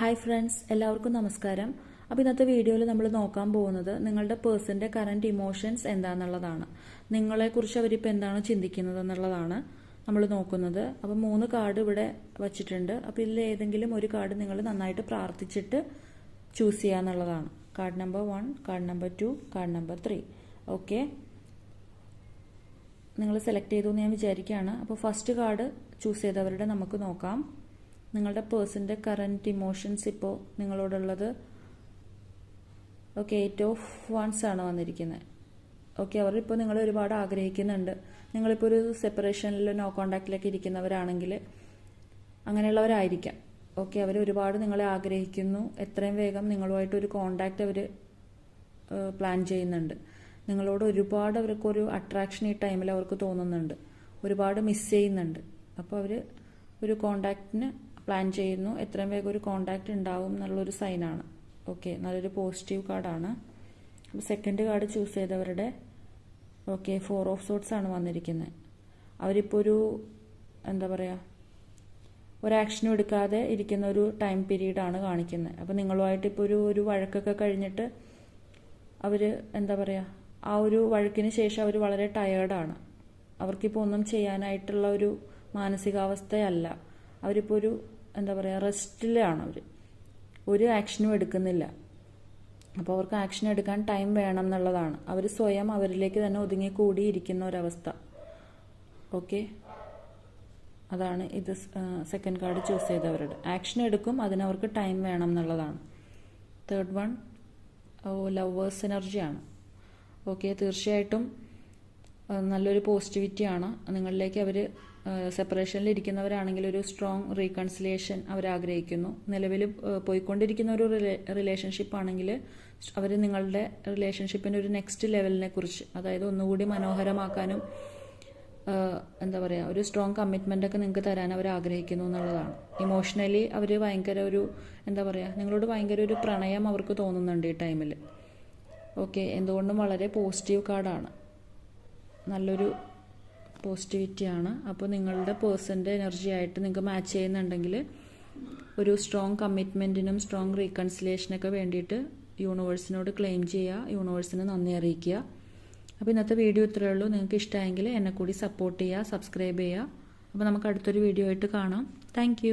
Hi friends, എല്ലാവർക്കും നമസ്കാരം. അപ്പോൾ ഇന്നത്തെ വീഡിയോയിൽ നമ്മൾ നോക്കാൻ പോകുന്നത് നിങ്ങളുടെ പേഴ്സൻ്റെ കറൻറ്റ് ഇമോഷൻസ് എന്താണെന്നുള്ളതാണ്. നിങ്ങളെക്കുറിച്ച് അവരിപ്പോൾ എന്താണ് ചിന്തിക്കുന്നത് എന്നുള്ളതാണ് നമ്മൾ നോക്കുന്നത്. അപ്പോൾ 3 കാർഡ് ഇവിടെ വച്ചിട്ടുണ്ട്. അപ്പോൾ ഇതിൽ ഏതെങ്കിലും ഒരു കാർഡ് നിങ്ങൾ നന്നായിട്ട് പ്രാർത്ഥിച്ചിട്ട് ചൂസ് ചെയ്യുക എന്നുള്ളതാണ്. Card number 1, card number 2, card number 3. Okay, നിങ്ങൾ സെലക്ട് ചെയ്തു എന്ന് ഞാൻ വിചാരിക്കുകയാണ്. അപ്പോൾ ഫസ്റ്റ് കാർഡ് ചൂസ് ചെയ്തവരുടെ നമുക്ക് നോക്കാം. നിങ്ങളുടെ പേഴ്സൻ്റെ കറൻറ്റ് ഇമോഷൻസ് ഇപ്പോൾ നിങ്ങളോടുള്ളത് ഓക്കെ 8 ഓഫ് വൺസ് ആണ് വന്നിരിക്കുന്നത്. ഓക്കെ, അവരിപ്പോൾ നിങ്ങൾ ഒരുപാട് ആഗ്രഹിക്കുന്നുണ്ട്. നിങ്ങളിപ്പോൾ ഒരു സെപ്പറേഷനിൽ നോ കോണ്ടാക്റ്റിലൊക്കെ ഇരിക്കുന്നവരാണെങ്കിൽ അങ്ങനെയുള്ളവരായിരിക്കാം. ഓക്കെ, അവർ ഒരുപാട് നിങ്ങളെ ആഗ്രഹിക്കുന്നു. എത്രയും വേഗം നിങ്ങളുമായിട്ട് ഒരു കോണ്ടാക്റ്റ് അവർ പ്ലാൻ ചെയ്യുന്നുണ്ട്. നിങ്ങളോട് ഒരുപാട് അവർക്കൊരു അട്രാക്ഷൻ ഈ ടൈമിൽ അവർക്ക് തോന്നുന്നുണ്ട്. ഒരുപാട് മിസ് ചെയ്യുന്നുണ്ട്. അപ്പോൾ അവർ ഒരു കോണ്ടാക്റ്റിന് പ്ലാൻ ചെയ്യുന്നു. എത്രയും വേഗം ഒരു കോണ്ടാക്റ്റ് ഉണ്ടാവും എന്നുള്ളൊരു സൈനാണ്. ഓക്കെ, നല്ലൊരു പോസിറ്റീവ് കാർഡാണ്. അപ്പോൾ സെക്കൻഡ് കാർഡ് ചൂസ് ചെയ്തവരുടെ ഓക്കെ 4 ഓഫ് സോർട്സ് ആണ് വന്നിരിക്കുന്നത്. അവരിപ്പോൾ ഒരു എന്താ പറയുക, ഒരു ആക്ഷനും എടുക്കാതെ ഇരിക്കുന്ന ഒരു ടൈം പീരീഡാണ് കാണിക്കുന്നത്. അപ്പോൾ നിങ്ങളുമായിട്ട് ഇപ്പോൾ ഒരു വഴക്കൊക്കെ കഴിഞ്ഞിട്ട് അവർ എന്താ പറയുക, ആ ഒരു വഴക്കിന് ശേഷം അവർ വളരെ ടയേർഡാണ്. അവർക്കിപ്പോൾ ഒന്നും ചെയ്യാനായിട്ടുള്ള ഒരു മാനസികാവസ്ഥയല്ല. അവരിപ്പോൾ ഒരു എന്താ പറയുക, റെസ്റ്റിലാണ്. അവർ ഒരു ആക്ഷനും എടുക്കുന്നില്ല. അപ്പോൾ അവർക്ക് ആക്ഷൻ എടുക്കാൻ ടൈം വേണം എന്നുള്ളതാണ്. അവർ സ്വയം അവരിലേക്ക് തന്നെ ഒതുങ്ങിക്കൂടിയിരിക്കുന്ന ഒരവസ്ഥ. ഓക്കെ, അതാണ് ഇത് സെക്കൻഡ് കാർഡ് ചൂസ് ചെയ്തവരുടെ. ആക്ഷൻ എടുക്കും, അതിനവർക്ക് ടൈം വേണം എന്നുള്ളതാണ്. തേർഡ് വൺ ലവേഴ്സ് എനർജിയാണ്. ഓക്കെ, തീർച്ചയായിട്ടും നല്ലൊരു പോസിറ്റിവിറ്റിയാണ്. നിങ്ങളിലേക്ക് അവർ സെപ്പറേഷനിൽ ഇരിക്കുന്നവരാണെങ്കിൽ ഒരു സ്ട്രോങ് റീകൺസിലിയേഷൻ അവർ ആഗ്രഹിക്കുന്നു. നിലവിൽ പോയിക്കൊണ്ടിരിക്കുന്ന ഒരു റിലേഷൻഷിപ്പ് ആണെങ്കിൽ അവർ നിങ്ങളുടെ റിലേഷൻഷിപ്പിൻ്റെ ഒരു നെക്സ്റ്റ് ലെവലിനെ കുറിച്ച്, അതായത് ഒന്നുകൂടി മനോഹരമാക്കാനും എന്താ പറയുക, ഒരു സ്ട്രോങ് കമ്മിറ്റ്മെൻ്റ് ഒക്കെ നിങ്ങൾക്ക് തരാൻ അവർ ആഗ്രഹിക്കുന്നു എന്നുള്ളതാണ്. ഇമോഷണലി അവർ ഭയങ്കര ഒരു എന്താ പറയുക, നിങ്ങളോട് ഭയങ്കര ഒരു പ്രണയം അവർക്ക് തോന്നുന്നുണ്ട് ഈ ടൈമിൽ. ഓക്കെ, എന്തുകൊണ്ടും വളരെ പോസിറ്റീവ് കാർഡാണ്. നല്ലൊരു പോസിറ്റിവിറ്റിയാണ്. അപ്പോൾ നിങ്ങളുടെ പേഴ്സൻ്റെ എനർജി ആയിട്ട് നിങ്ങൾക്ക് മാച്ച് ചെയ്യുന്നുണ്ടെങ്കിൽ ഒരു സ്ട്രോങ് കമ്മിറ്റ്മെൻറ്റിനും സ്ട്രോങ് റീകൺസിലിയേഷനൊക്കെ വേണ്ടിയിട്ട് യൂണിവേഴ്സിനോട് ക്ലെയിം ചെയ്യുക, യൂണിവേഴ്സിന് നന്ദി അറിയിക്കുക. അപ്പോൾ ഇന്നത്തെ വീഡിയോ ഇത്രയേ ഉള്ളൂ. നിങ്ങൾക്ക് ഇഷ്ടമായെങ്കിൽ എന്നെ കൂടി സപ്പോർട്ട് ചെയ്യുക, സബ്സ്ക്രൈബ് ചെയ്യുക. അപ്പോൾ നമുക്ക് അടുത്തൊരു വീഡിയോ ആയിട്ട് കാണാം. താങ്ക്